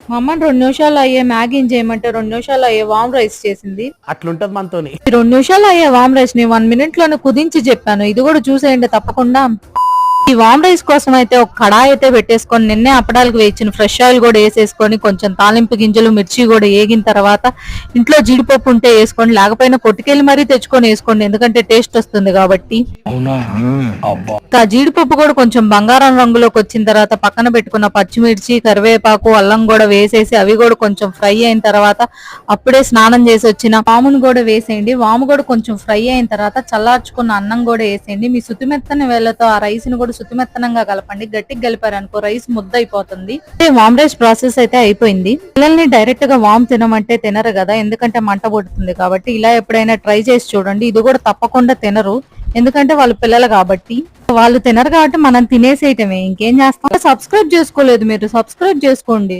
మా అమ్మ 2 నిమిషాల్లో అయ్యే మ్యాగీని చేయమంటే 2 నిమిషాల్లో అయ్యే వామ్ రైస్ చేసింది. అట్లుంటది మనతోని. 2 నిమిషాల్లో అయ్యే వామ్ రైస్ ని 1 మినిట్ లోనే కుదించి చెప్పాను. ఇది కూడా చూసేయండి తప్పకుండా. ఈ వామ్ రైస్ కోసం అయితే ఒక కడాయి అయితే పెట్టేసుకొని నిన్నే అప్పడాలకు వేయించిన ఫ్రెష్ ఆయిల్ కూడా వేసేసుకొని కొంచెం తాలింపు గింజలు మిర్చి కూడా వేగిన తర్వాత ఇంట్లో జీడిపప్పు ఉంటే వేసుకోండి, లేకపోయినా కొట్టుకెళ్ళి మరీ తెచ్చుకొని వేసుకోండి, ఎందుకంటే టేస్ట్ వస్తుంది కాబట్టి. ఆ జీడిపప్పు కూడా కొంచెం బంగారం రంగులోకి వచ్చిన తర్వాత పక్కన పెట్టుకున్న పచ్చిమిర్చి కరివేపాకు అల్లం కూడా వేసేసి అవి కూడా కొంచెం ఫ్రై అయిన తర్వాత అప్పుడే స్నానం చేసి వచ్చిన వామును కూడా వేసేయండి. వాము కూడా కొంచెం ఫ్రై అయిన తర్వాత చల్లార్చుకున్న అన్నం కూడా వేసేయండి. మీ శుతిమెత్తని వేళ్లతో ఆ రైస్ ని కూడా శుతిమెత్తనంగా కలపండి. గట్టిగా కలిపారు అనుకో రైస్ ముద్ద అయిపోతుంది. వామ్ రైస్ ప్రాసెస్ అయితే అయిపోయింది. పిల్లల్ని డైరెక్ట్ గా వామ్ తినమంటే తినరు కదా, ఎందుకంటే మంట పుడుతుంది కాబట్టి. ఇలా ఎప్పుడైనా ట్రై చేసి చూడండి. ఇది కూడా తప్పకుండా తినరు, ఎందుకంటే వాళ్ళు పిల్లలు కాబట్టి. వాళ్ళు తినరు కాబట్టి మనం తినేసేయటమే, ఇంకేం చేస్తాం. సబ్స్క్రైబ్ చేసుకోలేదు మీరు, సబ్స్క్రైబ్ చేసుకోండి.